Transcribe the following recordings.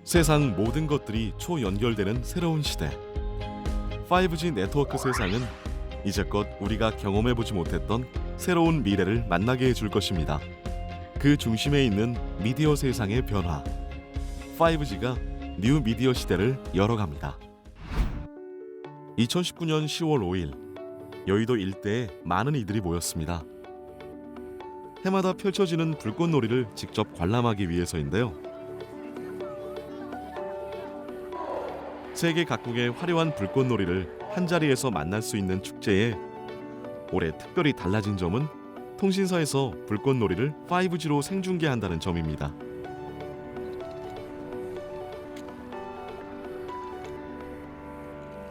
세상 모든 것들이 초연결되는 새로운 시대. 5G 네트워크 세상은 이제껏 우리가 경험해보지 못했던 새로운 미래를 만나게 해줄 것입니다. 그 중심에 있는 미디어 세상의 변화. 5G가 뉴 미디어 시대를 열어갑니다. 2019년 10월 5일 여의도 일대에 많은 이들이 모였습니다. 해마다 펼쳐지는 불꽃놀이를 직접 관람하기 위해서인데요. 세계 각국의 화려한 불꽃놀이를 한자리에서 만날 수 있는 축제에 올해 특별히 달라진 점은 통신사에서 불꽃놀이를 5G로 생중계한다는 점입니다.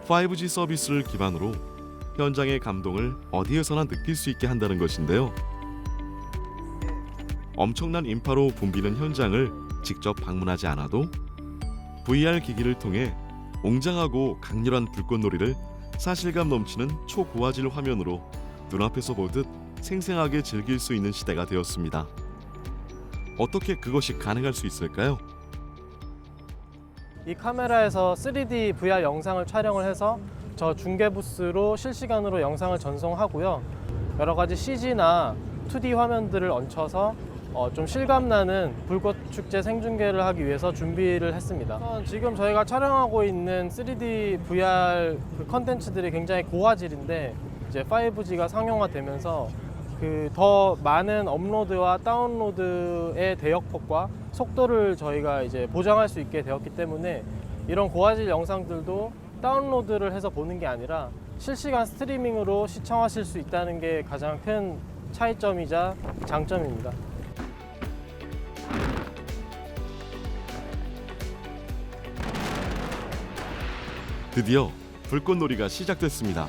(5G) 서비스를 기반으로 현장의 감동을 어디에서나 느낄 수 있게 한다는 것인데요. 엄청난 인파로 붐비는 현장을 직접 방문하지 않아도 VR 기기를 통해 웅장하고 강렬한 불꽃놀이를 사실감 넘치는 초고화질 화면으로 눈앞에서 보듯 생생하게 즐길 수 있는 시대가 되었습니다. 어떻게 그것이 가능할 수 있을까요? 이 카메라에서 3D VR 영상을 촬영을 해서 저 중계 부스로 실시간으로 영상을 전송하고요. 여러 가지 CG나 2D 화면들을 얹혀서 좀 실감나는 불꽃 축제 생중계를 하기 위해서 준비를 했습니다. 지금 저희가 촬영하고 있는 3D VR 컨텐츠들이 굉장히 고화질인데 이제 5G가 상용화되면서 더 많은 업로드와 다운로드의 대역폭과 속도를 저희가 이제 보장할 수 있게 되었기 때문에 이런 고화질 영상들도 다운로드를 해서 보는 게 아니라 실시간 스트리밍으로 시청하실 수 있다는 게 가장 큰 차이점이자 장점입니다. 드디어 불꽃놀이가 시작됐습니다.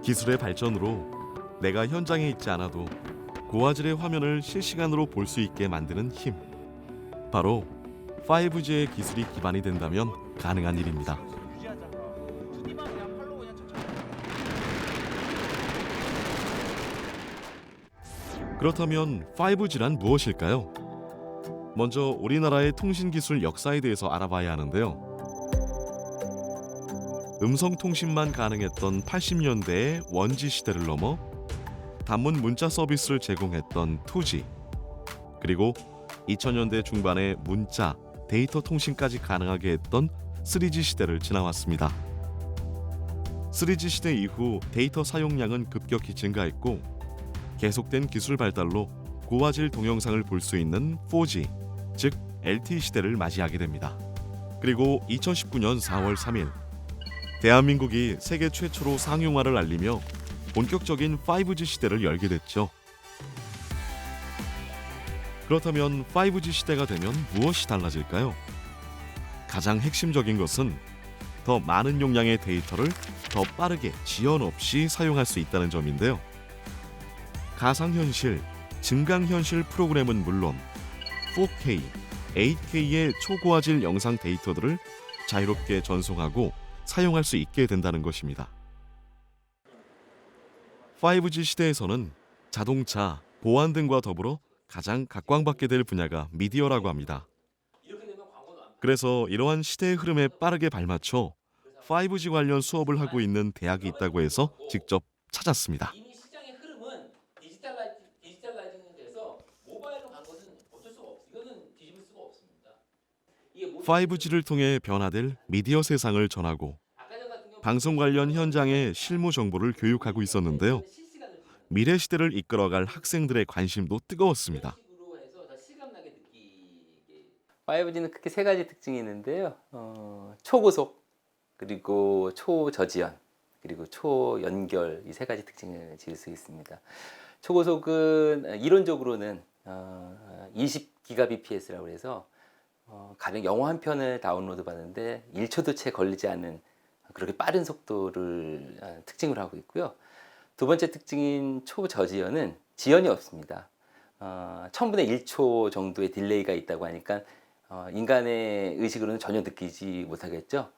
기술의 발전으로 내가 현장에 있지 않아도 고화질의 화면을 실시간으로 볼 수 있게 만드는 힘. 바로 5G의 기술이 기반이 된다면 가능한 일입니다. 그렇다면 5G란 무엇일까요? 먼저 우리나라의 통신기술 역사에 대해서 알아봐야 하는데요. 음성통신만 가능했던 80년대의 원지 시대를 넘어 단문 문자 서비스를 제공했던 2G, 그리고 2000년대 중반에 문자, 데이터 통신까지 가능하게 했던 3G 시대를 지나왔습니다. 3G 시대 이후 데이터 사용량은 급격히 증가했고 계속된 기술 발달로 고화질 동영상을 볼 수 있는 4G, 즉 LTE 시대를 맞이하게 됩니다. 그리고 2019년 4월 3일 대한민국이 세계 최초로 상용화를 알리며 본격적인 5G 시대를 열게 됐죠. 그렇다면 5G 시대가 되면 무엇이 달라질까요? 가장 핵심적인 것은 더 많은 용량의 데이터를 더 빠르게 지연 없이 사용할 수 있다는 점인데요. 가상현실, 증강현실 프로그램은 물론 4K, 8K의 초고화질 영상 데이터들을 자유롭게 전송하고 사용할 수 있게 된다는 것입니다. 5G 시대에서는 자동차, 보안 등과 더불어 가장 각광받게 될 분야가 미디어라고 합니다. 그래서 이러한 시대의 흐름에 빠르게 발맞춰 5G 관련 수업을 하고 있는 대학이 있다고 해서 직접 찾았습니다. 이미 시장의 흐름은 디지털라이징이 돼서 모바일로 간 것은 어쩔 수가 없어요. 이거는 뒤집을 수가 없습니다. 5G를 통해 변화될 미디어 세상을 전하고 방송 관련 현장의 실무 정보를 교육하고 있었는데요. 미래 시대를 이끌어갈 학생들의 관심도 뜨거웠습니다. 5G는 크게 세 가지 특징이 있는데요. 초고속, 그리고 초저지연, 그리고 초연결, 이 세 가지 특징을 지을 수 있습니다. 초고속은 이론적으로는 20GBps라고 해서 가령 영화 한 편을 다운로드 받는데 1초도 채 걸리지 않는 그렇게 빠른 속도를 특징으로 하고 있고요. 두 번째 특징인 초저지연은 지연이 없습니다. 1000분의 1초 정도의 딜레이가 있다고 하니까 인간의 의식으로는 전혀 느끼지 못하겠죠.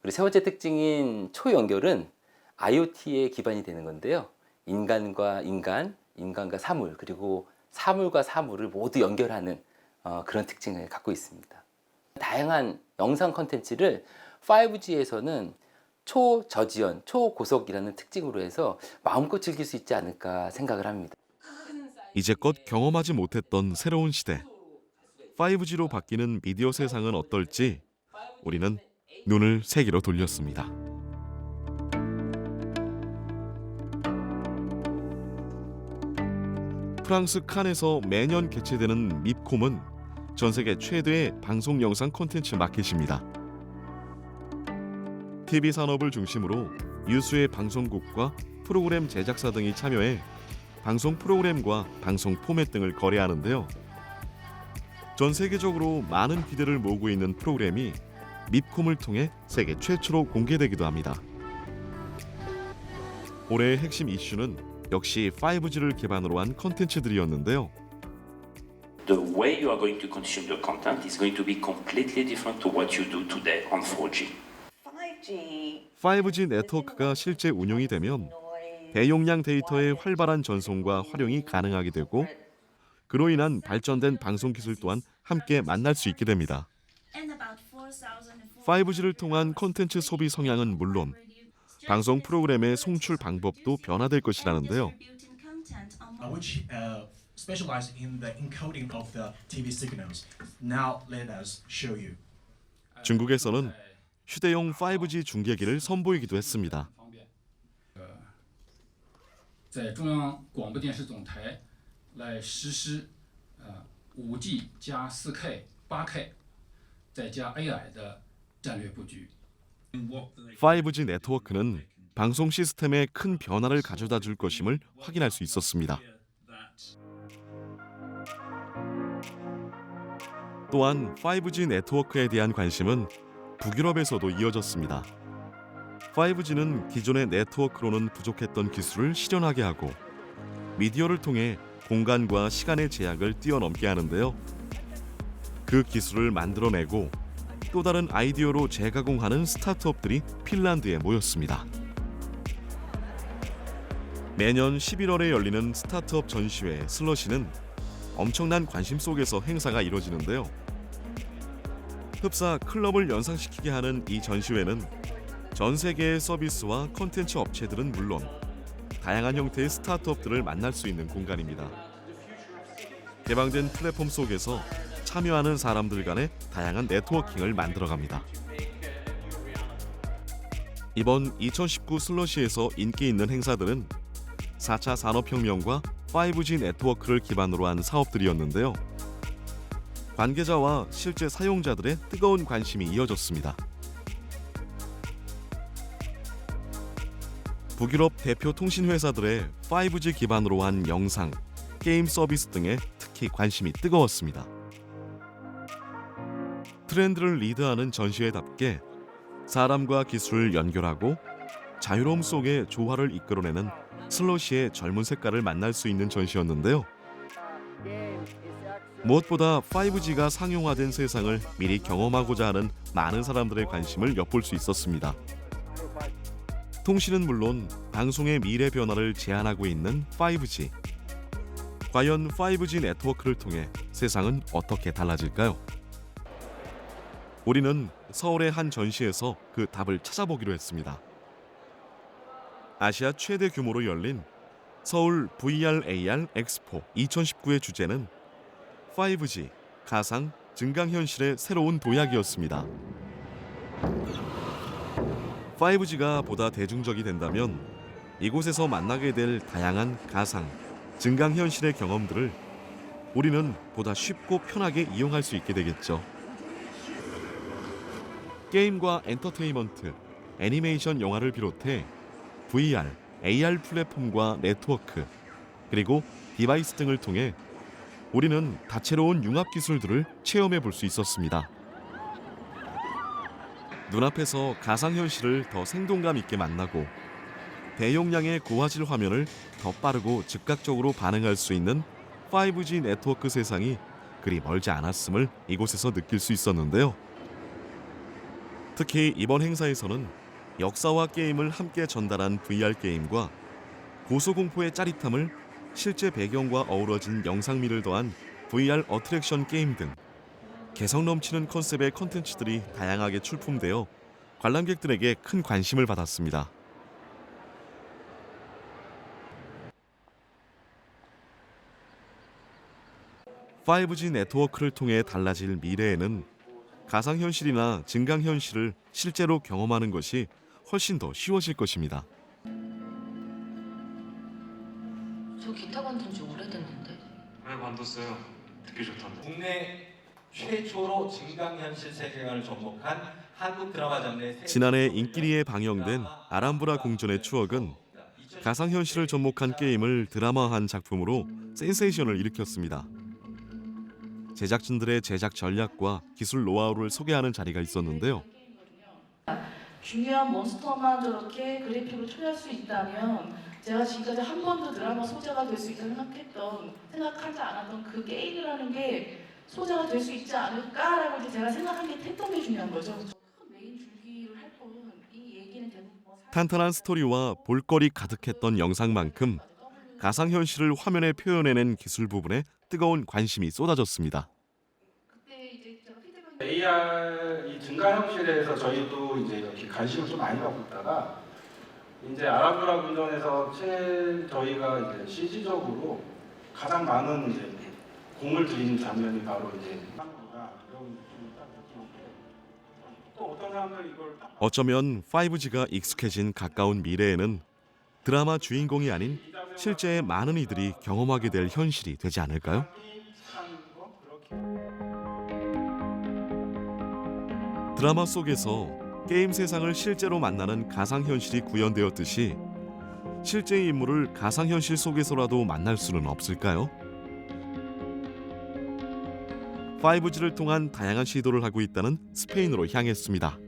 그리고 세 번째 특징인 초연결은 IoT에 기반이 되는 건데요. 인간과 인간, 인간과 사물, 그리고 사물과 사물을 모두 연결하는 그런 특징을 갖고 있습니다. 다양한 영상 컨텐츠를 5G에서는 초저지연, 초고속이라는 특징으로 해서 마음껏 즐길 수 있지 않을까 생각을 합니다. 이제껏 경험하지 못했던 새로운 시대. 5G로 바뀌는 미디어 세상은 어떨지 우리는 눈을 세계로 돌렸습니다. 프랑스 칸에서 매년 개최되는 밉콤은 전 세계 최대의 방송 영상 콘텐츠 마켓입니다. TV 산업을 중심으로 유수의 방송국과 프로그램 제작사 등이 참여해 방송 프로그램과 방송 포맷 등을 거래하는데요. 전 세계적으로 많은 기대를 모으고 있는 프로그램이 밉콤을 통해 세계 최초로 공개되기도 합니다. 올해의 핵심 이슈는 역시 5G를 기반으로 한 컨텐츠들이었는데요. The way you are going to consume the content is going to be completely different to what you do today on 4G. 5G 네트워크가 실제 운용이 되면 대용량 데이터의 활발한 전송과 활용이 가능하게 되고 그로 인한 발전된 방송 기술 또한 함께 만날 수 있게 됩니다. 5G를 통한 콘텐츠 소비 성향은 물론 방송 프로그램의 송출 방법도 변화될 것이라는데요. Which specialize in the encoding of the TV signals. Now let us show you. 중국에서는 휴대용 5G 중계기를 선보이기도 했습니다. 在中央广播电视总台来实施5G 加 4K、8K 再加 AI 的战略布局。 5G 네트워크는 방송 시스템에 큰 변화를 가져다 줄 것임을 확인할 수 있었습니다. 또한 5G 네트워크에 대한 관심은 북유럽에서도 이어졌습니다. 5G는 기존의 네트워크로는 부족했던 기술을 실현하게 하고 미디어를 통해 공간과 시간의 제약을 뛰어넘게 하는데요. 그 기술을 만들어내고 또 다른 아이디어로 재가공하는 스타트업들이 핀란드에 모였습니다. 매년 11월에 열리는 스타트업 전시회 슬러시는 엄청난 관심 속에서 행사가 이뤄지는데요. 흡사 클럽을 연상시키게 하는 이 전시회는 전 세계의 서비스와 콘텐츠 업체들은 물론 다양한 형태의 스타트업들을 만날 수 있는 공간입니다. 개방된 플랫폼 속에서 참여하는 사람들 간의 다양한 네트워킹을 만들어갑니다. 이번 2019 슬러시에서 인기 있는 행사들은 4차 산업혁명과 5G 네트워크를 기반으로 한 사업들이었는데요. 관계자와 실제 사용자들의 뜨거운 관심이 이어졌습니다. 북유럽 대표 통신회사들의 5G 기반으로 한 영상, 게임 서비스 등에 특히 관심이 뜨거웠습니다. 트렌드를 리드하는 전시회답게 사람과 기술을 연결하고 자유로움 속에 조화를 이끌어내는 슬러시의 젊은 색깔을 만날 수 있는 전시였는데요. 무엇보다 5G가 상용화된 세상을 미리 경험하고자 하는 많은 사람들의 관심을 엿볼 수 있었습니다. 통신은 물론 방송의 미래 변화를 제안하고 있는 5G. 과연 5G 네트워크를 통해 세상은 어떻게 달라질까요? 우리는 서울의 한 전시에서 그 답을 찾아보기로 했습니다. 아시아 최대 규모로 열린 서울 VR/AR 엑스포 2019의 주제는 5G, 가상, 증강현실의 새로운 도약이었습니다. 5G가 보다 대중적이 된다면 이곳에서 만나게 될 다양한 가상, 증강현실의 경험들을 우리는 보다 쉽고 편하게 이용할 수 있게 되겠죠. 게임과 엔터테인먼트, 애니메이션 영화를 비롯해 VR, AR 플랫폼과 네트워크, 그리고 디바이스 등을 통해 우리는 다채로운 융합 기술들을 체험해 볼 수 있었습니다. 눈앞에서 가상현실을 더 생동감 있게 만나고 대용량의 고화질 화면을 더 빠르고 즉각적으로 반응할 수 있는 5G 네트워크 세상이 그리 멀지 않았음을 이곳에서 느낄 수 있었는데요. 특히 이번 행사에서는 역사와 게임을 함께 전달한 VR 게임과 고소공포의 짜릿함을 실제 배경과 어우러진 영상미를 더한 VR 어트랙션 게임 등 개성 넘치는 컨셉의 콘텐츠들이 다양하게 출품되어 관람객들에게 큰 관심을 받았습니다. (5G) 네트워크를 통해 달라질 미래에는 가상현실이나 증강현실을 실제로 경험하는 것이 훨씬 더 쉬워질 것입니다. 저 기타 만든 지 오래됐는데. 왜 만졌어요? 듣기 좋던데. 국내 최초로 증강현실 세계관을 접목한 한국 드라마 장르의 지난해 인기리에 방영된 아람브라 궁전의 추억은 가상현실을 접목한 게임을 드라마화한 작품으로 센세이션을 일으켰습니다. 제작진들의 제작 전략과 기술 노하우를 소개하는 자리가 있었는데요. 중요한 몬스터만 저렇게 그래픽으로 처리할 수 있다면 제가 지금까지 한 번도 드라마 소재가 될 수 있다 생각하지 않았던 그 게임이라는 게 소재가 될 수 있지 않을까라고 이제 제가 생각한 게 했던 게 중요한 거죠. 메인 줄기를 할 뿐 이 얘기는 대부분 탄탄한 스토리와 볼거리 가득했던 영상만큼 가상현실을 화면에 표현해낸 기술 부분에 뜨거운 관심이 쏟아졌습니다. AR 이 증강현실에서 저희도 이제 이렇게 관심을 좀 많이 갖고 있다가 이제 아람브라 궁전에서 저희가 이제 CG적으로 가장 많은 이제 공을 들이는 장면이 바로 이제 또 어떤 사람들이 이걸 어쩌면 5G가 익숙해진 가까운 미래에는 드라마 주인공이 아닌 실제의 많은 이들이 경험하게 될 현실이 되지 않을까요? 드라마 속에서 게임 세상을 실제로 만나는 가상현실이 구현되었듯이 실제의 인물을 가상현실 속에서라도 만날 수는 없을까요? 5G를 통한 다양한 시도를 하고 있다는 스페인으로 향했습니다.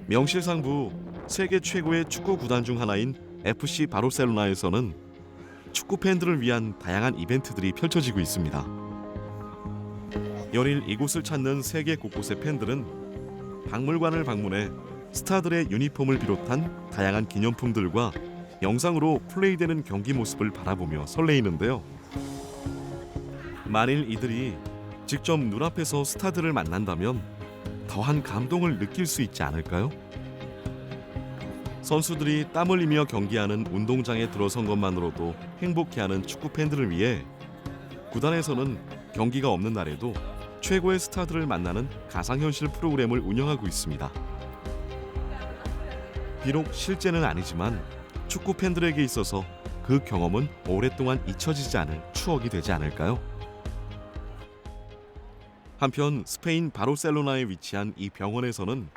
명실상부 세계 최고의 축구 구단 중 하나인 FC 바르셀로나에서는 축구 팬들을 위한 다양한 이벤트들이 펼쳐지고 있습니다. 연일 이곳을 찾는 세계 곳곳의 팬들은 박물관을 방문해 스타들의 유니폼을 비롯한 다양한 기념품들과 영상으로 플레이되는 경기 모습을 바라보며 설레이는데요. 만일 이들이 직접 눈앞에서 스타들을 만난다면 더한 감동을 느낄 수 있지 않을까요? 선수들이 땀 흘리며 경기하는 운동장에 들어선 것만으로도 행복해하는 축구 팬들을 위해 구단에서는 경기가 없는 날에도 최고의 스타들을 만나는 가상현실 프로그램을 운영하고 있습니다. 비록 실제는 아니지만 축구 팬들에게 있어서 그 경험은 오랫동안 잊혀지지 않을 추억이 되지 않을까요? 한편 스페인 바르셀로나에 위치한 이 병원에서는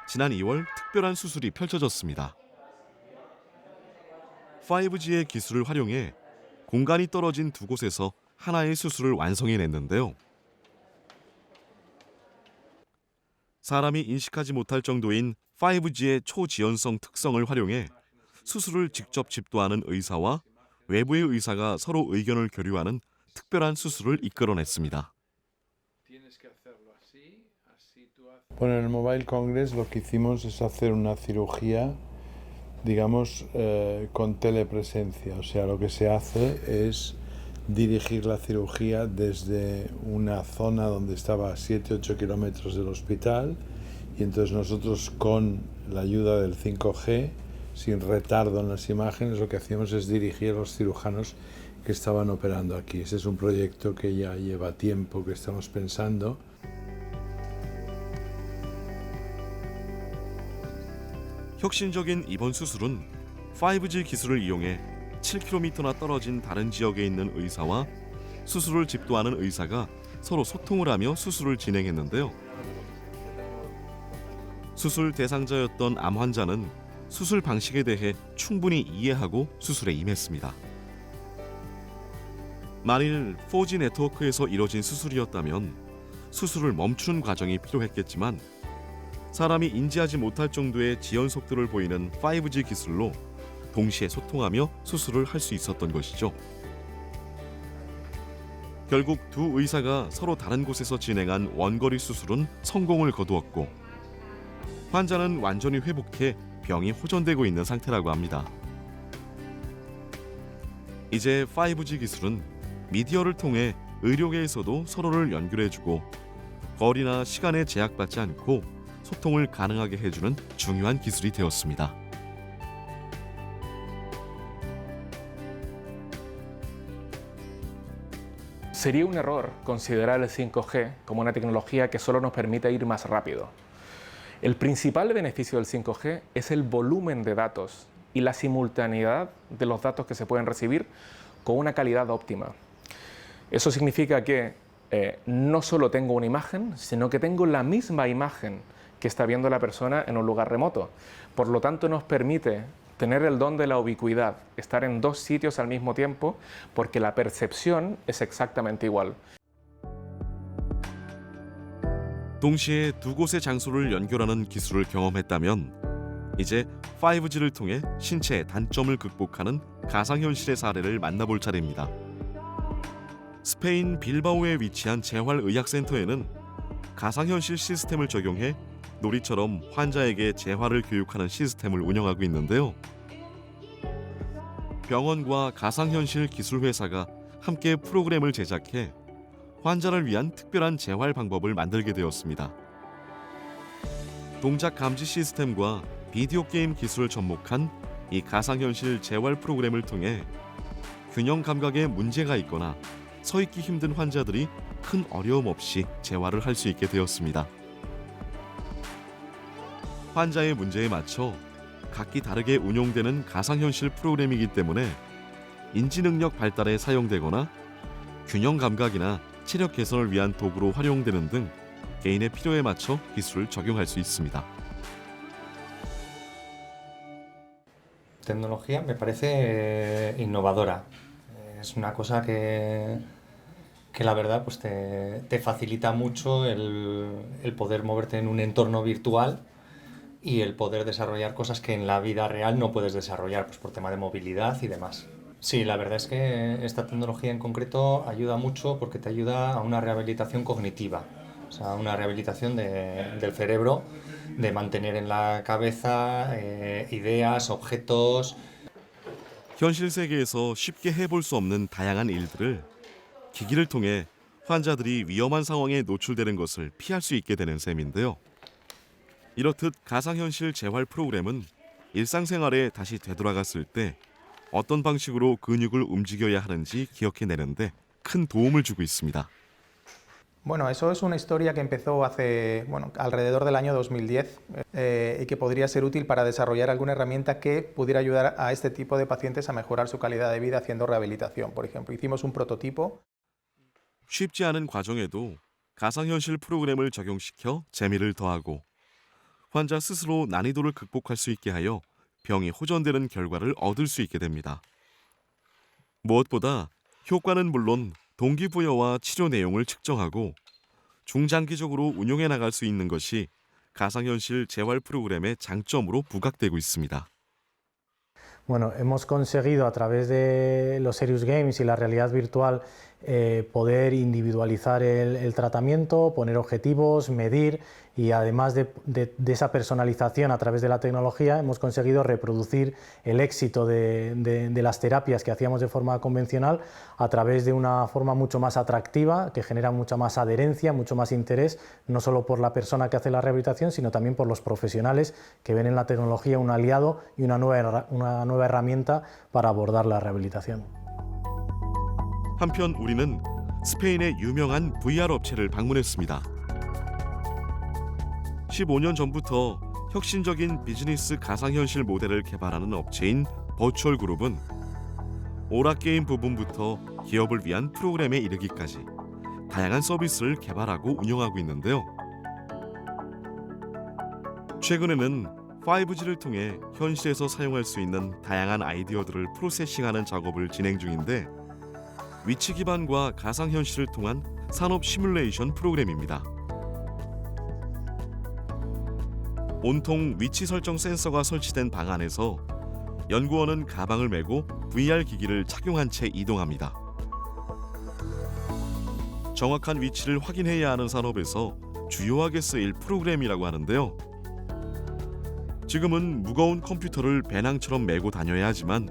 지난 2월 특별한 수술이 펼쳐졌습니다. 5G의 기술을 활용해 공간이 떨어진 두 곳에서 하나의 수술을 완성해냈는데요. 사람이 인식하지 못할 정도인 5G의 초지연성 특성을 활용해 수술을 직접 집도하는 의사와 외부의 의사가 서로 의견을 교류하는 특별한 수술을 이끌어냈습니다. Bueno, en el Mobile Congress lo que hicimos es hacer una cirugía, digamos, con telepresencia. O sea, lo que se hace es dirigir la cirugía desde una zona donde estaba a 7-8 kilómetros del hospital y entonces nosotros con la ayuda del 5G, sin retardo en las imágenes, lo que hacíamos es dirigir a los cirujanos que estaban operando aquí. Ese es un proyecto que ya lleva tiempo que estamos pensando. 혁신적인 이번 수술은 5G 기술을 이용해 7km나 떨어진 다른 지역에 있는 의사와 수술을 집도하는 의사가 서로 소통을 하며 수술을 진행했는데요. 수술 대상자였던 암 환자는 수술 방식에 대해 충분히 이해하고 수술에 임했습니다. 만일 4G 네트워크에서 이뤄진 수술이었다면 수술을 멈추는 과정이 필요했겠지만 사람이 인지하지 못할 정도의 지연 속도를 보이는 5G 기술로 동시에 소통하며 수술을 할 수 있었던 것이죠. 결국 두 의사가 서로 다른 곳에서 진행한 원거리 수술은 성공을 거두었고 환자는 완전히 회복해 병이 호전되고 있는 상태라고 합니다. 이제 5G 기술은 미디어를 통해 의료계에서도 서로를 연결해주고 거리나 시간에 제약받지 않고 소통을 가능하게 해주는 중요한 기술이 되었습니다. Sería un error considerar el 5G como una tecnología que solo nos permite ir más rápido. El principal beneficio del 5G es el volumen de datos y la simultaneidad de los datos que se pueden recibir con una calidad óptima. Eso significa que no solo tengo una imagen, sino que tengo la misma imagen que está viendo la persona en un lugar remoto. Por lo tanto, nos permite tener el don de la ubicuidad, estar en dos sitios al mismo tiempo, porque la percepción es exactamente igual. 동시에 두 곳의 장소를 연결하는 기술을 경험했다면 이제 5G를 통해 신체의 단점을 극복하는 가상현실의 사례를 만나볼 차례입니다. 스페인 빌바오에 위치한 재활의학센터에는 가상현실 시스템을 적용해 놀이처럼 환자에게 재활을 교육하는 시스템을 운영하고 있는데요. 병원과 가상현실 기술회사가 함께 프로그램을 제작해 환자를 위한 특별한 재활 방법을 만들게 되었습니다. 동작 감지 시스템과 비디오 게임 기술을 접목한 이 가상현실 재활 프로그램을 통해 균형 감각에 문제가 있거나 서 있기 힘든 환자들이 큰 어려움 없이 재활을 할 수 있게 되었습니다. 환자의 문제에 맞춰 각기 다르게 운용되는 가상현실 프로그램이기 때문에 인지능력 발달에 사용되거나 균형 감각이나 체력 개선을 위한 도구로 활용되는 등 개인의 필요에 맞춰 기술을 적용할 수 있습니다. Tecnología me parece innovadora. Es una cosa que la verdad pues te facilita mucho el poder moverte en un entorno virtual y el poder desarrollar cosas que en la vida real no puedes desarrollar pues por tema de movilidad y demás. Sí, la verdad es que esta tecnología en concreto ayuda mucho porque te ayuda a una rehabilitación cognitiva, o sea, una rehabilitación del cerebro, de mantener en la cabeza ideas, objetos. 현실 세계에서 쉽게 해볼 수 없는 다양한 일들을 기기를 통해 환자들이 위험한 상황에 노출되는 것을 피할 수 있게 되는 셈인데요. 이렇듯 가상현실 재활 프로그램은 일상생활에 다시 되돌아갔을 때 어떤 방식으로 근육을 움직여야 하는지 기억해내는데 큰 도움을 주고 있습니다. Bueno, eso es una historia que empezó hace, alrededor del año 2010 y que podría ser útil para desarrollar alguna herramienta que pudiera ayudar a este tipo de pacientes a mejorar su calidad de vida haciendo rehabilitación. Por ejemplo, hicimos un prototipo. 쉽지 않은 과정에도 가상현실 프로그램을 적용시켜 재미를 더하고 환자 스스로 난이도를 극복할 수 있게 하여 병이 호전되는 결과를 얻을 수 있게 됩니다. 무엇보다 효과는 물론 동기부여와 치료 내용을 측정하고 중장기적으로 운용해 나갈 수 있는 것이 가상현실 재활 프로그램의 장점으로 부각되고 있습니다. Bueno, hemos conseguido a través de los Serious Games y la realidad virtual poder individualizar el tratamiento, poner objetivos, medir y además de esa personalización a través de la tecnología hemos conseguido reproducir el éxito de las terapias que hacíamos de forma convencional a través de una forma mucho más atractiva que genera mucha más adherencia, mucho más interés, no solo por la persona que hace la rehabilitación, sino también por los profesionales que ven en la tecnología un aliado y una nueva herramienta para abordar la rehabilitación. 한편 우리는 스페인의 유명한 VR 업체를 방문했습니다. 15년 전부터 혁신적인 비즈니스 가상현실 모델을 개발하는 업체인 버추얼 그룹은 오락게임 부분부터 기업을 위한 프로그램에 이르기까지 다양한 서비스를 개발하고 운영하고 있는데요. 최근에는 5G를 통해 현실에서 사용할 수 있는 다양한 아이디어들을 프로세싱하는 작업을 진행 중인데 위치 기반과 가상현실을 통한 산업 시뮬레이션 프로그램입니다. 온통 위치 설정 센서가 설치된 방 안에서 연구원은 가방을 메고 VR 기기를 착용한 채 이동합니다. 정확한 위치를 확인해야 하는 산업에서 주요하게 쓰일 프로그램이라고 하는데요. 지금은 무거운 컴퓨터를 배낭처럼 메고 다녀야 하지만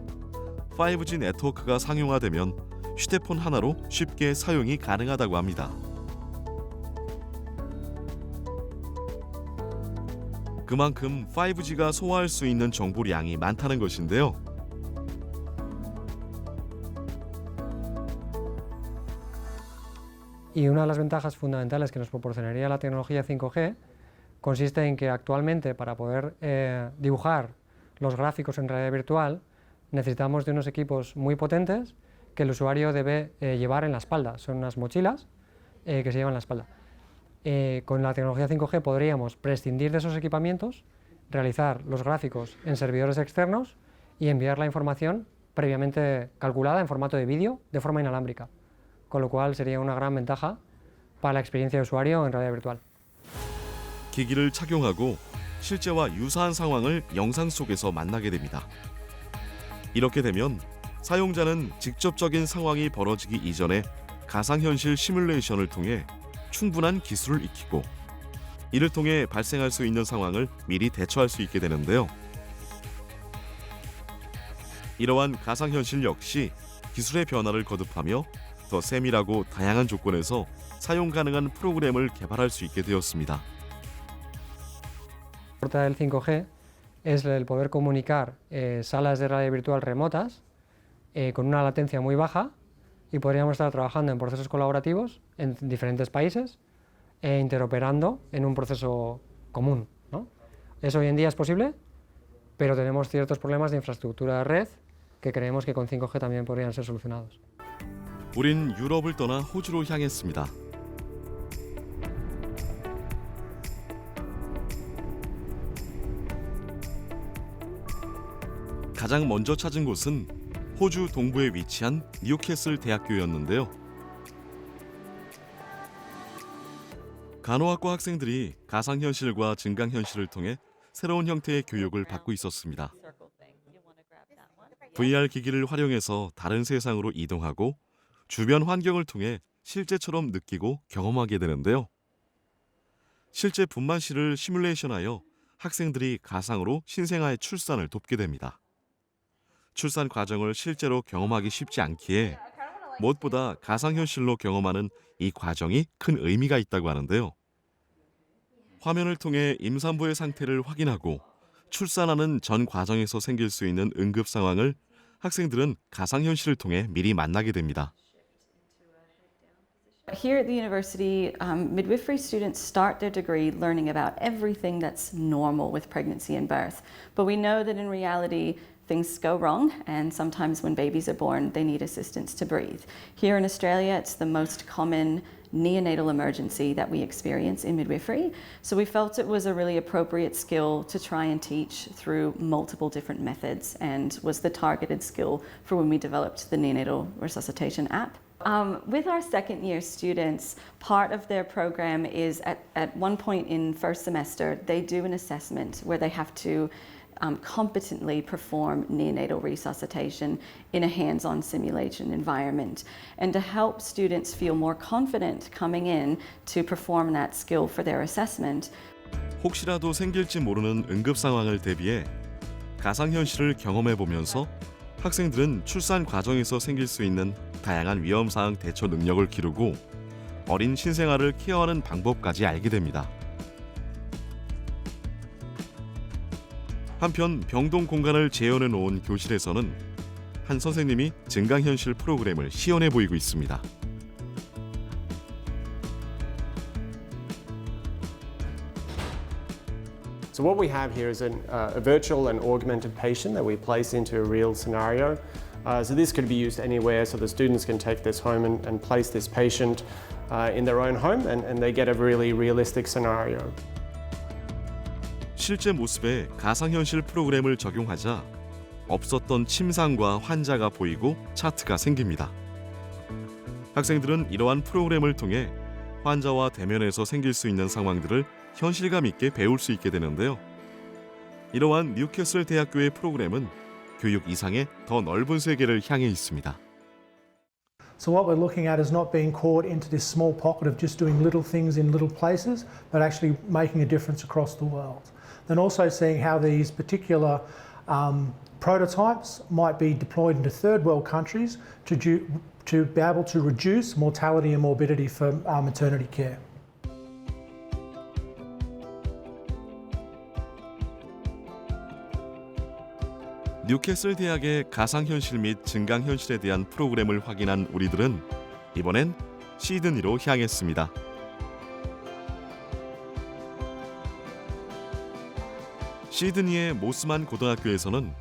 5G 네트워크가 상용화되면 휴대폰 하나로 쉽게 사용이 가능하다고 합니다. 그만큼 5G가 소화할 수 있는 정보량이 많다는 것인데요. Y una de las ventajas fundamentales que nos proporcionaría la tecnología 5G consiste en que actualmente para poder dibujar los gráficos en realidad virtual necesitamos de unos equipos muy potentes que el usuario debe llevar en la espalda. Son unas mochilas que se llevan en la espalda. Con la tecnología 5G podríamos prescindir de esos equipamientos, realizar los gráficos en servidores externos y enviar la información previamente calculada en formato de vídeo de forma inalámbrica, con lo cual sería una gran ventaja para la experiencia de usuario en realidad virtual. 기기를 착용하고 실제와 유사한 상황을 영상 속에서 만나게 됩니다. 이렇게 되면 사용자는 직접적인 상황이 벌어지기 이전에 가상현실 시뮬레이션을 통해 충분한 기술을 익히고 이를 통해 발생할 수 있는 상황을 미리 대처할 수 있게 되는데요. 이러한 가상현실 역시 기술의 변화를 거듭하며 더 세밀하고 다양한 조건에서 사용 가능한 프로그램을 개발할 수 있게 되었습니다. Lo que aporta el 5G es el poder comunicar salas de realidad virtual remotas con una latencia muy baja y podríamos estar trabajando en procesos colaborativos en diferentes países e interoperando en un proceso común, ¿no? Eso hoy en día es posible, pero tenemos ciertos problemas de infraestructura de red que creemos que con 5G también podrían ser solucionados. 우린 유럽을 떠나 호주로 향했습니다. 가장 먼저 찾은 곳은 호주 동부에 위치한 뉴캐슬 대학교였는데요. 간호학과 학생들이 가상현실과 증강현실을 통해 새로운 형태의 교육을 받고 있었습니다. VR 기기를 활용해서 다른 세상으로 이동하고 주변 환경을 통해 실제처럼 느끼고 경험하게 되는데요. 실제 분만실을 시뮬레이션하여 학생들이 가상으로 신생아의 출산을 돕게 됩니다. 출산 과정을 실제로 경험하기 쉽지 않기에 무엇보다 가상현실로 경험하는 이 과정이 큰 의미가 있다고 하는데요. 화면을 통해 임산부의 상태를 확인하고 출산하는 전 과정에서 생길 수 있는 응급 상황을 학생들은 가상현실을 통해 미리 만나게 됩니다. Here at the university, midwifery students start their degree learning about everything that's normal with pregnancy and birth. But we know that in reality, things go wrong, and sometimes when babies are born, they need assistance to breathe. Here in Australia, it's the most common neonatal emergency that we experience in midwifery. So we felt it was a really appropriate skill to try and teach through multiple different methods, and was the targeted skill for when we developed the neonatal resuscitation app. With our second year students, part of their program is at one point in first semester, they do an assessment where they have to competently perform neonatal resuscitation in a hands-on simulation environment. And to help students feel more confident coming in to perform that skill for their assessment. 혹시라도 생길지 모르는 응급 상황을 대비해 가상현실을 경험해 보면서 학생들은 출산 과정에서 생길 수 있는 다양한 위험 사항 대처 능력을 기르고 어린 신생아를 케어하는 방법까지 알게 됩니다. 한편 병동 공간을 재현해 놓은 교실에서는 한 선생님이 증강현실 프로그램을 시연해 보이고 있습니다. So what we have here is a virtual and augmented patient that we place into a real scenario. So this could be used anywhere, so the students can take this home and place this patient in their own home, and they get a really realistic scenario. 실제 모습에 가상현실 프로그램을 적용하자 없었던 침상과 환자가 보이고 차트가 생깁니다. 학생들은 이러한 프로그램을 통해 환자와 대면해서 생길 수 있는 상황들을 현실감 있게 배울 수 있게 되는데요. 이러한 뉴캐슬 대학교의 프로그램은 교육 이상의 더 넓은 세계를 향해 있습니다. So what we're looking at is not being caught into this small pocket of just doing little things in little places, but actually making a difference across the world. Then also seeing how these particular prototypes might be deployed into third world countries to be able to reduce mortality and morbidity for maternity care. 뉴캐슬 대학의 가상현실 및 증강현실에 대한 프로그램을 확인한 우리들은 이번엔 시드니로 향했습니다. 시드니의 모스만 고등학교에서는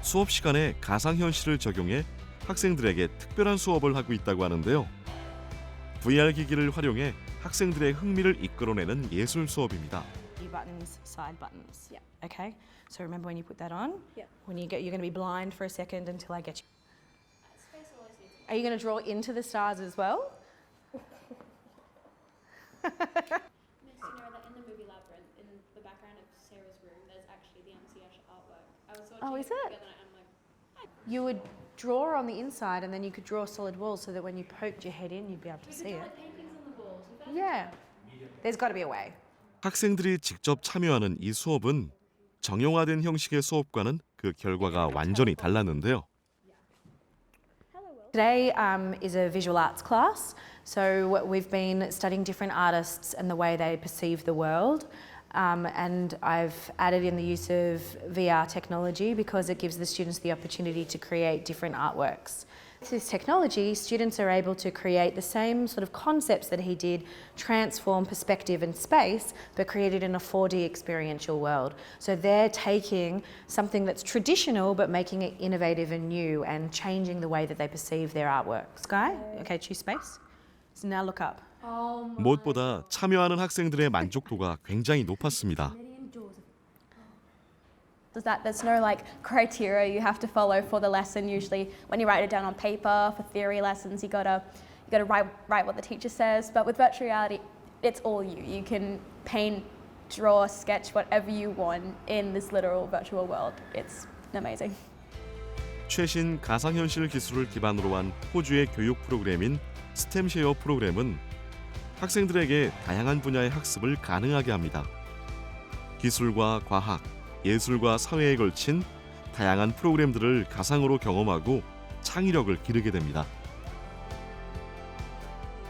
수업 시간에 가상현실을 적용해 학생들에게 특별한 수업을 하고 있다고 하는데요. VR 기기를 활용해 학생들의 흥미를 이끌어내는 예술 수업입니다. Buttons, side buttons. Yeah. Okay. So remember when you put that on? Yeah. When you're going to be blind for a second until I get you. Are you going to draw into the stars as well? Miss, you know that in the movie Labyrinth, in the background of Sarah's room, there's actually the MCH artwork. I was watching Is it it? together and I'm like, You would draw on the inside and then you could draw solid walls so that when you poked your head in, you'd be able to see it. like paintings on the walls. Yeah. There's got to be a way. 학생들이 직접 참여하는 이 수업은 정형화된 형식의 수업과는 그 결과가 완전히 달랐는데요. Today is a visual arts class, so we've been studying different artists and the way they perceive the world. And I've added in the use of VR technology because it gives the students the opportunity to create different artworks. With this technology, students are able to create the same sort of concepts that he did, transform perspective and space, but create it in a 4D experiential world. So they're taking something that's traditional, but making it innovative and new and changing the way that they perceive their artwork. Sky? Okay, choose space. So now look up. 무엇보다 참여하는 학생들의 만족도가 굉장히 높았습니다. There's no like criteria you have to follow for the lesson. Usually, when you write it down on paper for theory lessons, you gotta write what the teacher says. But with virtual reality, it's all you. You can paint, draw, sketch, whatever you want in this literal virtual world. It's amazing. 최신 가상현실 기술을 기반으로 한 호주의 교육 프로그램인 스템쉐어 프로그램은 학생들에게 다양한 분야의 학습을 가능하게 합니다. 기술과 과학, 예술과 사회에 걸친 다양한 프로그램들을 가상으로 경험하고 창의력을 기르게 됩니다.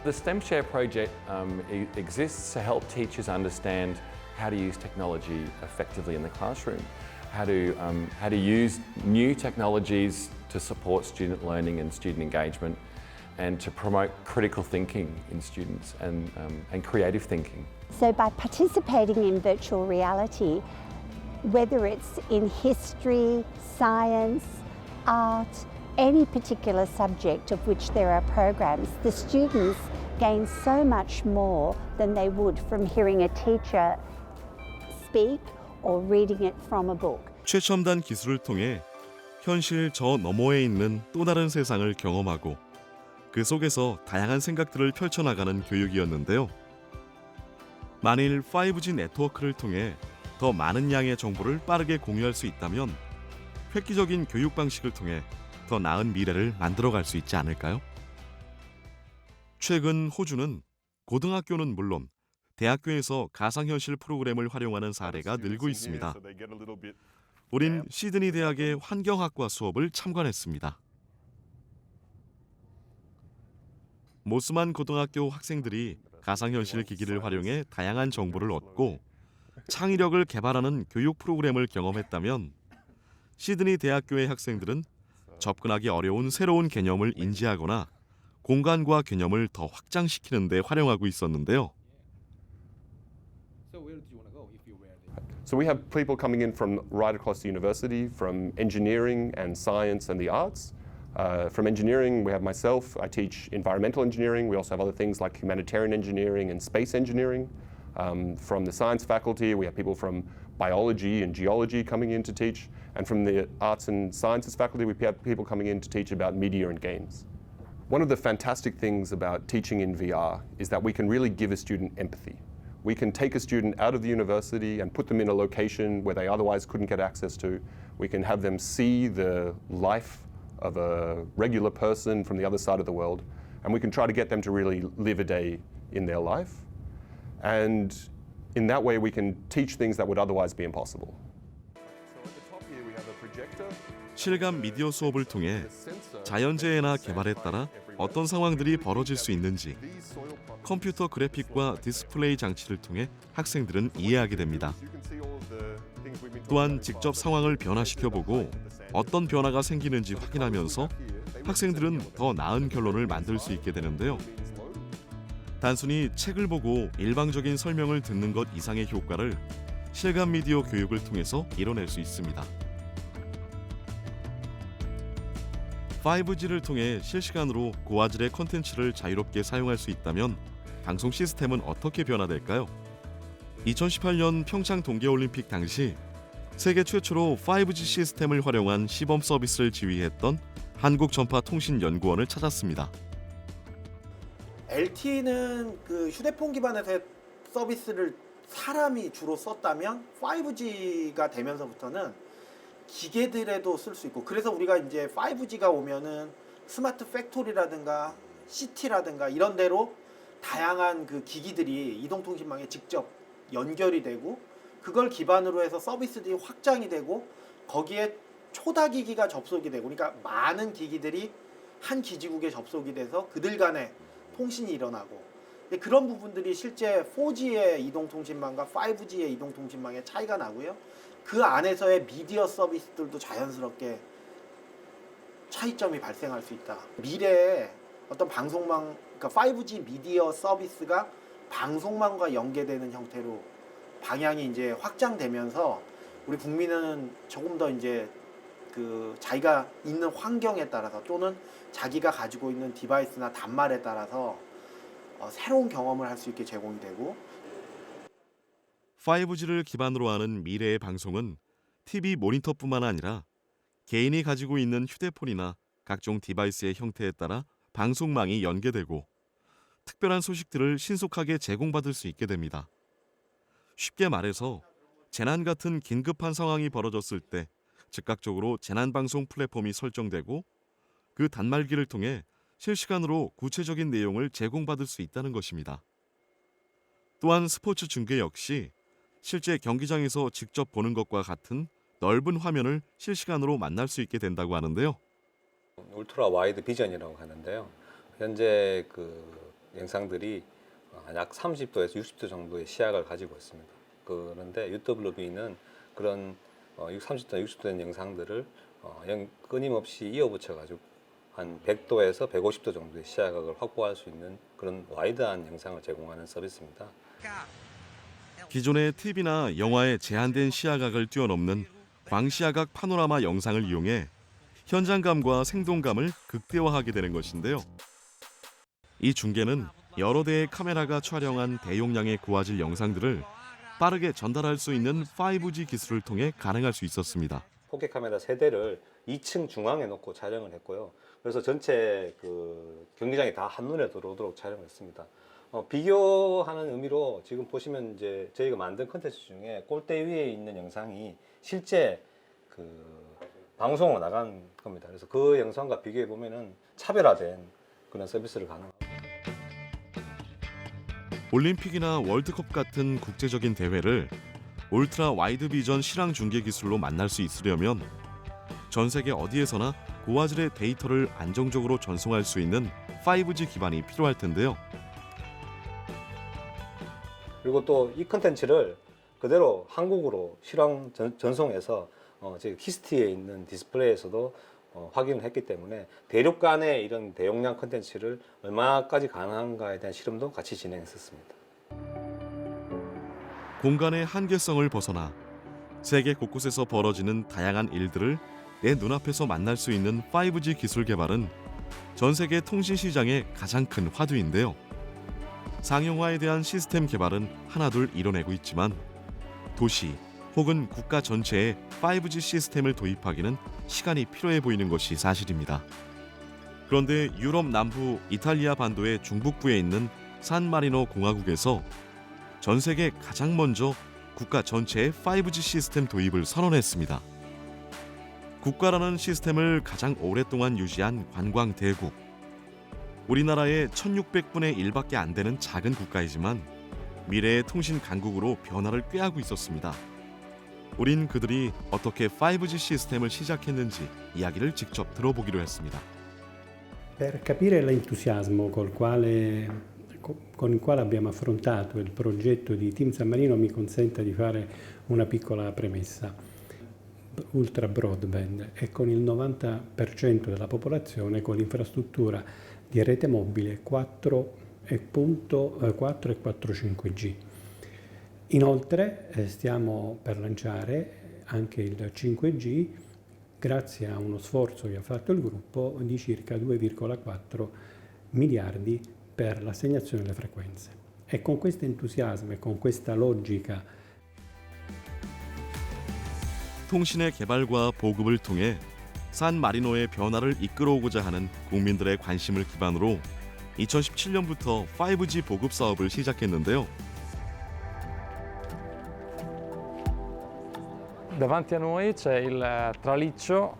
The STEMshare project exists to help teachers understand how to use technology effectively in the classroom, how to use new technologies to support student learning and student engagement, and to promote critical thinking in students and creative thinking. So by participating in virtual reality, whether it's in history, science, art, any particular subject of which there are programs, the students gain so much more than they would from hearing a teacher speak or reading it from a book. 최첨단 기술을 통해 현실 저 너머에 있는 또 다른 세상을 경험하고 그 속에서 다양한 생각들을 펼쳐나가는 교육이었는데요. 만일 5G 네트워크를 통해 더 많은 양의 정보를 빠르게 공유할 수 있다면 획기적인 교육 방식을 통해 더 나은 미래를 만들어갈 수 있지 않을까요? 최근 호주는 고등학교는 물론 대학교에서 가상현실 프로그램을 활용하는 사례가 늘고 있습니다. 우린 시드니 대학의 환경학과 수업을 참관했습니다. 모스만 고등학교 학생들이 가상현실 기기를 활용해 다양한 정보를 얻고 창의력을 개발하는 교육 프로그램을 경험했다면 시드니 대학교의 학생들은 접근하기 어려운 새로운 개념을 인지하거나 공간과 개념을 더 확장시키는 데 활용하고 있었는데요. So we have people coming in from right across the university, from engineering and science and the arts. From engineering, we have myself. I teach environmental engineering. We also have other things like humanitarian engineering and space engineering. From the science faculty, we have people from biology and geology coming in to teach. And from the arts and sciences faculty, we have people coming in to teach about media and games. One of the fantastic things about teaching in VR is that we can really give a student empathy. We can take a student out of the university and put them in a location where they otherwise couldn't get access to. We can have them see the life of a regular person from the other side of the world, and we can try to get them to really live a day in their life. And in that way, we can teach things that would otherwise be impossible. So at the top here, we have a projector. 실감 미디어 수업을 통해 자연재해나 개발에 따라 어떤 상황들이 벌어질 수 있는지 컴퓨터 그래픽과 디스플레이 장치를 통해 학생들은 이해하게 됩니다. 또한 직접 상황을 변화시켜보고 어떤 변화가 생기는지 확인하면서 학생들은 더 나은 결론을 만들 수 있게 되는데요. 단순히 책을 보고 일방적인 설명을 듣는 것 이상의 효과를 실감 미디어 교육을 통해서 이뤄낼 수 있습니다. 5G를 통해 실시간으로 고화질의 콘텐츠를 자유롭게 사용할 수 있다면 방송 시스템은 어떻게 변화될까요? 2018년 평창 동계올림픽 당시 세계 최초로 5G 시스템을 활용한 시범 서비스를 지휘했던 한국전파통신연구원을 찾았습니다. LTE는 그 휴대폰 기반의 서비스를 사람이 주로 썼다면 5G가 되면서부터는 기계들에도 쓸 수 있고, 그래서 우리가 이제 5G가 오면은 스마트 팩토리라든가 시티라든가 이런 데로 다양한 그 기기들이 이동통신망에 직접 연결이 되고, 그걸 기반으로 해서 서비스들이 확장이 되고, 거기에 초다기기가 접속이 되고, 그러니까 많은 기기들이 한 기지국에 접속이 돼서 그들 간에 통신이 일어나고, 근데 그런 부분들이 실제 4G의 이동통신망과 5G의 이동통신망의 차이가 나고요. 그 안에서의 미디어 서비스들도 자연스럽게 차이점이 발생할 수 있다. 미래에 어떤 방송망, 그러니까 5G 미디어 서비스가 방송망과 연계되는 형태로 방향이 이제 확장되면서 우리 국민은 조금 더 이제 그 자기가 있는 환경에 따라서 또는 자기가 가지고 있는 디바이스나 단말에 따라서 새로운 경험을 할 수 있게 제공이 되고, 5G를 기반으로 하는 미래의 방송은 TV 모니터뿐만 아니라 개인이 가지고 있는 휴대폰이나 각종 디바이스의 형태에 따라 방송망이 연계되고 특별한 소식들을 신속하게 제공받을 수 있게 됩니다. 쉽게 말해서 재난 같은 긴급한 상황이 벌어졌을 때 즉각적으로 재난방송 플랫폼이 설정되고 그 단말기를 통해 실시간으로 구체적인 내용을 제공받을 수 있다는 것입니다. 또한 스포츠 중계 역시 실제 경기장에서 직접 보는 것과 같은 넓은 화면을 실시간으로 만날 수 있게 된다고 하는데요. 울트라 와이드 비전이라고 하는데요. 현재 그 영상들이 약 30도에서 60도 정도의 시야각을 가지고 있습니다. 그런데 UWB는 그런 30도, 60도 된 영상들을 끊임없이 이어붙여 가지고 한 100도에서 150도 정도의 시야각을 확보할 수 있는 그런 와이드한 영상을 제공하는 서비스입니다. 기존의 TV나 영화의 제한된 시야각을 뛰어넘는 광시야각 파노라마 영상을 이용해 현장감과 생동감을 극대화하게 되는 것인데요. 이 중계는 여러 대의 카메라가 촬영한 대용량의 고화질 영상들을 빠르게 전달할 수 있는 5G 기술을 통해 가능할 수 있었습니다. 4K 카메라 3대를 2층 중앙에 놓고 촬영을 했고요. 그래서 전체 그 경기장이 다 한눈에 들어오도록 촬영을 했습니다. 비교하는 의미로 지금 보시면 이제 저희가 만든 컨텐츠 중에 골대 위에 있는 영상이 실제 그 방송으로 나간 겁니다. 그래서 그 영상과 비교해 보면은 차별화된 그런 서비스를 가능합니다. 올림픽이나 월드컵 같은 국제적인 대회를 울트라 와이드 비전 실황 중계 기술로 만날 수 있으려면 전 세계 어디에서나 고화질의 데이터를 안정적으로 전송할 수 있는 5G 기반이 필요할 텐데요. 그리고 또 이 컨텐츠를 그대로 한국으로 실황 전송해서 지금 히스티에 있는 디스플레이에서도 확인을 했기 때문에 대륙 간의 이런 대용량 컨텐츠를 얼마까지 가능한가에 대한 실험도 같이 진행했었습니다. 공간의 한계성을 벗어나 세계 곳곳에서 벌어지는 다양한 일들을 내 눈앞에서 만날 수 있는 5G 기술 개발은 전 세계 통신 시장의 가장 큰 화두인데요. 상용화에 대한 시스템 개발은 하나둘 이뤄내고 있지만 도시 혹은 국가 전체에 5G 시스템을 도입하기는 시간이 필요해 보이는 것이 사실입니다. 그런데 유럽 남부 이탈리아 반도의 중북부에 있는 산마리노 공화국에서 전 세계 가장 먼저 국가 전체의 5G 시스템 도입을 선언했습니다. 국가라는 시스템을 가장 오랫동안 유지한 관광 대국. 우리나라의 1600분의 1밖에 안 되는 작은 국가이지만 미래의 통신 강국으로 변화를 꾀하고 있었습니다. 우린 그들이 어떻게 5G 시스템을 시작했는지 이야기를 직접 들어보기로 했습니다. Per capire l'entusiasmo con il quale abbiamo affrontato il progetto di Team San Marino, mi consenta di fare una piccola premessa. Ultra broadband e con il 90% della popolazione con l'infrastruttura di rete mobile 4.4 e 4.5G. Inoltre stiamo per lanciare anche il 5G grazie a uno sforzo che ha fatto il gruppo di circa 2,4 miliardi per l'assegnazione delle frequenze. E con questo entusiasmo e con questa logica 통신의 개발과 보급을 통해 산마리노의 변화를 이끌어오고자 하는 국민들의 관심을 기반으로 2017년부터 5G 보급 사업을 시작했는데요. Davanti a noi c'è il traliccio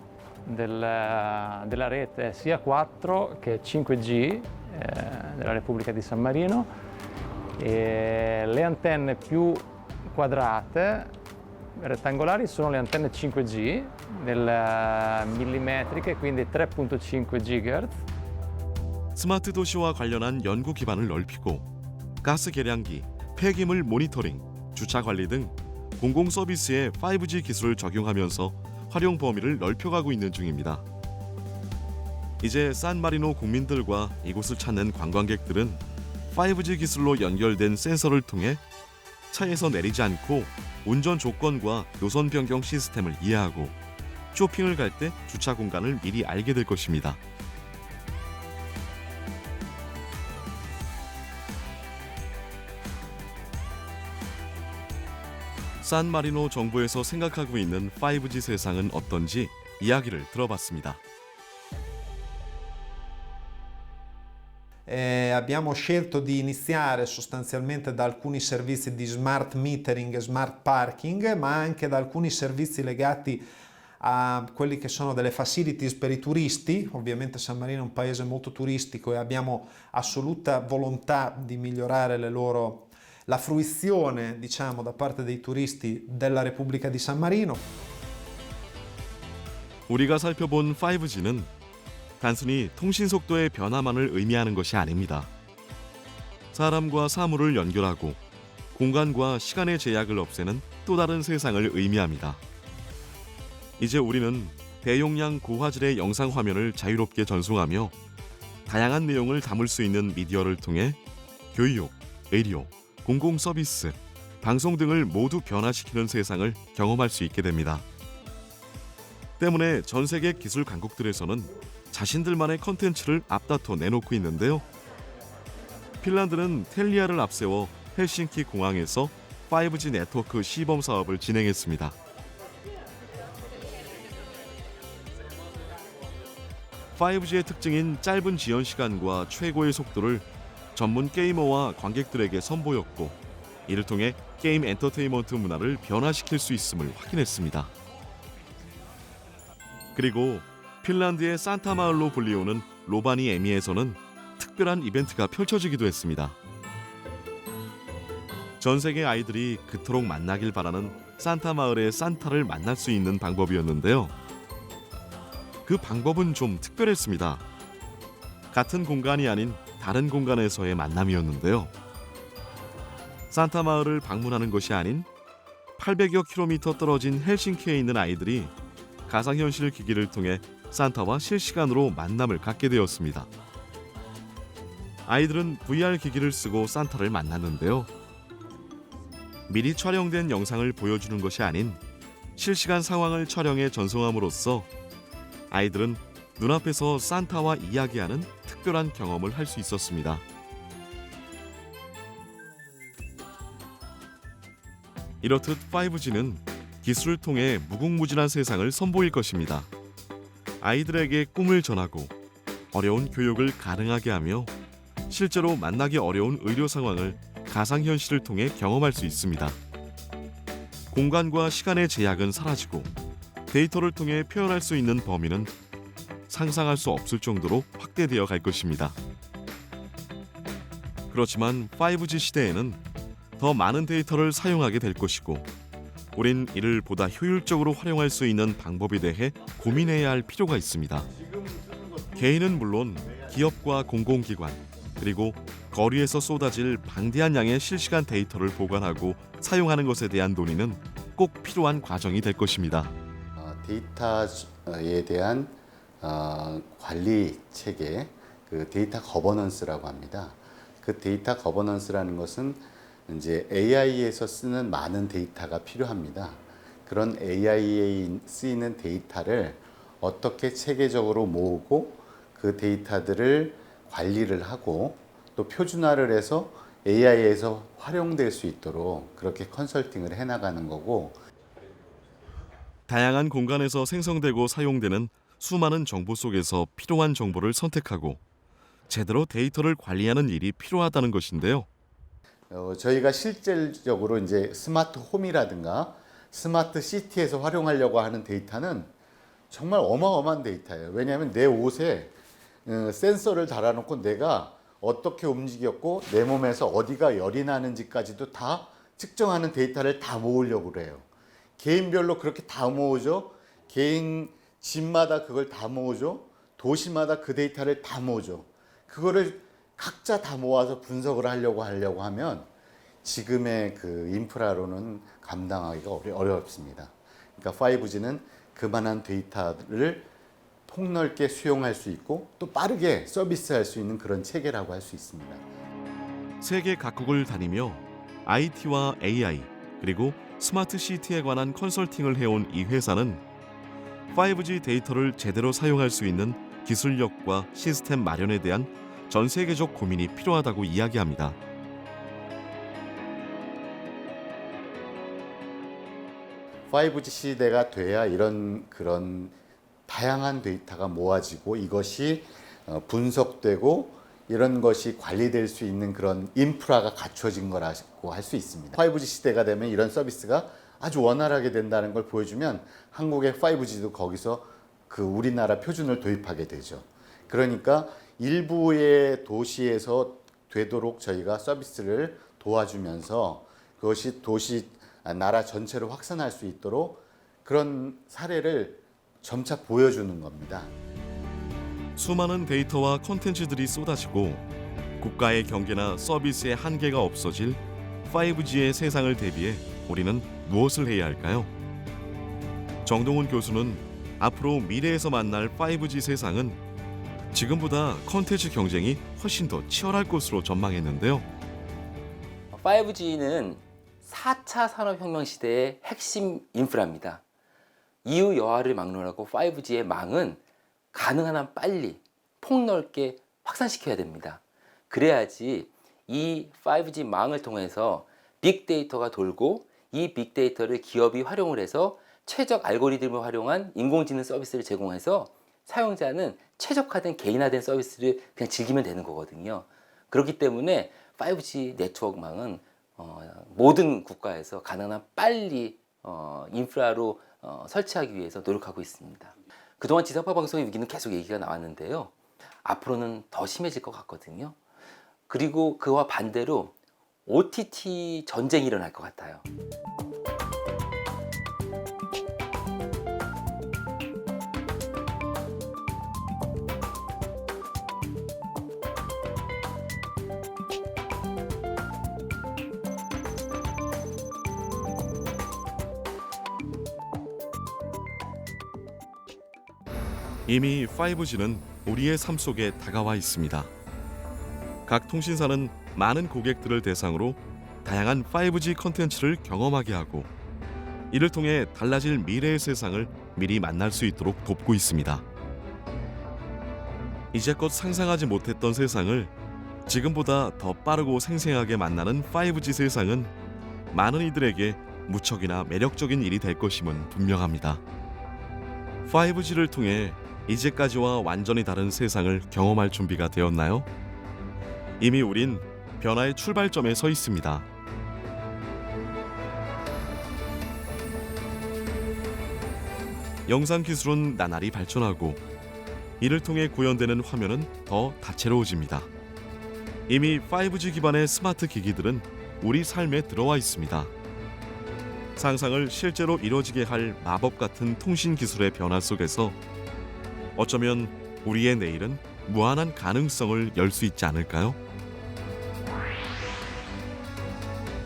della rete sia 4 che 5G della Repubblica di San Marino e le antenne più quadrate, rettangolari, sono le antenne 5G millimetriche, quindi 3.5 GHz. 스마트 도시와 관련한 연구 기반을 넓히고 가스 계량기, 폐기물 모니터링, 주차 관리 등 공공 서비스에 5G 기술을 적용하면서 활용 범위를 넓혀가고 있는 중입니다. 이제 산마리노 국민들과 이곳을 찾는 관광객들은 5G 기술로 연결된 센서를 통해 차에서 내리지 않고 운전 조건과 노선 변경 시스템을 이해하고 쇼핑을 갈 때 주차 공간을 미리 알게 될 것입니다. 산마리노 정부에서 생각하고 있는 5G 세상은 어떤지 이야기를 들어봤습니다. Abbiamo scelto di iniziare sostanzialmente da alcuni servizi di smart metering e smart parking, ma anche da alcuni servizi legati a quelli che sono delle facilities per i turisti. Ovviamente San Marino è un paese molto turistico e abbiamo assoluta volontà di migliorare la fruizione, diciamo, da parte dei turisti della Repubblica di San Marino. 우리가 살펴본 5G는 단순히 통신 속도의 변화만을 의미하는 것이 아닙니다. 사람과 사물을 연결하고 공간과 시간의 제약을 없애는 또 다른 세상을 의미합니다. 이제 우리는 대용량 고화질의 영상 화면을 자유롭게 전송하며 다양한 내용을 담을 수 있는 미디어를 통해 교육, 의료, 공공 서비스, 방송 등을 모두 변화시키는 세상을 경험할 수 있게 됩니다. 때문에 전 세계 기술 강국들에서는 자신들만의 컨텐츠를 앞다퉈 내놓고 있는데요. 핀란드는 텔리아를 앞세워 헬싱키 공항에서 5G 네트워크 시범 사업을 진행했습니다. 5G의 특징인 짧은 지연 시간과 최고의 속도를 전문 게이머와 관객들에게 선보였고 이를 통해 게임 엔터테인먼트 문화를 변화시킬 수 있음을 확인했습니다. 그리고 핀란드의 산타 마을로 불리우는 로바니에미에서는 특별한 이벤트가 펼쳐지기도 했습니다. 전 세계 아이들이 그토록 만나길 바라는 산타 마을의 산타를 만날 수 있는 방법이었는데요. 그 방법은 좀 특별했습니다. 같은 공간이 아닌 다른 공간에서의 만남이었는데요. 산타 마을을 방문하는 것이 아닌 800여 킬로미터 떨어진 헬싱키에 있는 아이들이 가상현실 기기를 통해 산타와 실시간으로 만남을 갖게 되었습니다. 아이들은 VR 기기를 쓰고 산타를 만났는데요. 미리 촬영된 영상을 보여주는 것이 아닌 실시간 상황을 촬영해 전송함으로써 아이들은 눈앞에서 산타와 이야기하는 특별한 경험을 할 수 있었습니다. 이렇듯 5G는 기술을 통해 무궁무진한 세상을 선보일 것입니다. 아이들에게 꿈을 전하고 어려운 교육을 가능하게 하며 실제로 만나기 어려운 의료 상황을 가상현실을 통해 경험할 수 있습니다. 공간과 시간의 제약은 사라지고 데이터를 통해 표현할 수 있는 범위는 상상할 수 없을 정도로 확대되어 갈 것입니다. 그렇지만 5G 시대에는 더 많은 데이터를 사용하게 될 것이고 우린 이를 보다 효율적으로 활용할 수 있는 방법에 대해 고민해야 할 필요가 있습니다. 개인은 물론 기업과 공공기관 그리고 거리에서 쏟아질 방대한 양의 실시간 데이터를 보관하고 사용하는 것에 대한 논의는 꼭 필요한 과정이 될 것입니다. 데이터에 대한 관리 체계, 그 데이터 거버넌스라고 합니다. 그 데이터 거버넌스라는 것은 이제 AI에서 쓰는 많은 데이터가 필요합니다. 그런 AI에 쓰이는 데이터를 어떻게 체계적으로 모으고 그 데이터들을 관리를 하고 또 표준화를 해서 AI에서 활용될 수 있도록 그렇게 컨설팅을 해나가는 거고, 다양한 공간에서 생성되고 사용되는 수많은 정보 속에서 필요한 정보를 선택하고 제대로 데이터를 관리하는 일이 필요하다는 것인데요. 저희가 실질적으로 이제 스마트 홈이라든가 스마트 시티에서 활용하려고 하는 데이터는 정말 어마어마한 데이터예요. 왜냐하면 내 옷에 센서를 달아놓고 내가 어떻게 움직였고 내 몸에서 어디가 열이 나는지까지도 다 측정하는 데이터를 다 모으려고 그래요. 개인별로 그렇게 다 모으죠. 개인 집마다 그걸 다 모으죠. 도시마다 그 데이터를 다 모으죠. 그거를 각자 다 모아서 분석을 하려고 하면 지금의 그 인프라로는 감당하기가 어렵습니다. 그러니까 5G는 그만한 데이터를 폭넓게 수용할 수 있고 또 빠르게 서비스할 수 있는 그런 체계라고 할 수 있습니다. 세계 각국을 다니며 IT와 AI 그리고 스마트 시티에 관한 컨설팅을 해온 이 회사는 5G 데이터를 제대로 사용할 수 있는 기술력과 시스템 마련에 대한 전 세계적 고민이 필요하다고 이야기합니다. (5G) 시대가 돼야 그런 다양한 데이터가 모아지고 이것이 분석되고 이런 것이 관리될 수 있는 그런 인프라가 갖춰진 거라고 할 수 있습니다. 5G 시대가 되면 이런 서비스가 아주 원활하게 된다는 걸 보여주면 한국의 5G도 거기서 그 우리나라 표준을 도입하게 되죠. 그러니까 일부의 도시에서 되도록 저희가 서비스를 도와주면서 그것이 나라 전체로 확산할 수 있도록 그런 사례를 점차 보여주는 겁니다. 수많은 데이터와 콘텐츠들이 쏟아지고 국가의 경계나 서비스의 한계가 없어질 5G의 세상을 대비해 우리는 무엇을 해야 할까요? 정동훈 교수는 앞으로 미래에서 만날 5G 세상은 지금보다 콘텐츠 경쟁이 훨씬 더 치열할 것으로 전망했는데요. 5G는 4차 산업혁명 시대의 핵심 인프라입니다. 이후 여하를 막론하고 5G의 망은 가능한 한 빨리 폭넓게 확산시켜야 됩니다. 그래야지 이 5G 망을 통해서 빅데이터가 돌고 이 빅데이터를 기업이 활용을 해서 최적 알고리즘을 활용한 인공지능 서비스를 제공해서 사용자는 최적화된 개인화된 서비스를 그냥 즐기면 되는 거거든요. 그렇기 때문에 5G 네트워크망은 모든 국가에서 가능한 한 빨리 인프라로 설치하기 위해서 노력하고 있습니다. 그동안 지상파 방송의 위기는 계속 얘기가 나왔는데요. 앞으로는 더 심해질 것 같거든요. 그리고 그와 반대로 OTT 전쟁이 일어날 것 같아요. 이미 5G는 우리의 삶 속에 다가와 있습니다. 각 통신사는 많은 고객들을 대상으로 다양한 5G 콘텐츠를 경험하게 하고 이를 통해 달라질 미래의 세상을 미리 만날 수 있도록 돕고 있습니다. 이제껏 상상하지 못했던 세상을 지금보다 더 빠르고 생생하게 만나는 5G 세상은 많은 이들에게 무척이나 매력적인 일이 될 것임은 분명합니다. 5G를 통해 이제까지와 완전히 다른 세상을 경험할 준비가 되었나요? 이미 우린 변화의 출발점에 서 있습니다. 영상 기술은 나날이 발전하고 이를 통해 구현되는 화면은 더 다채로워집니다. 이미 5G 기반의 스마트 기기들은 우리 삶에 들어와 있습니다. 상상을 실제로 이루어지게 할 마법 같은 통신 기술의 변화 속에서 어쩌면 우리의 내일은 무한한 가능성을 열 수 있지 않을까요?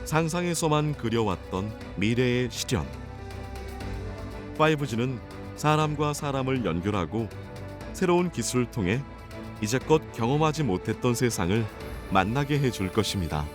상상에서만 그려왔던 미래의 실현. 5G는 사람과 사람을 연결하고 새로운 기술을 통해 이제껏 경험하지 못했던 세상을 만나게 해줄 것입니다.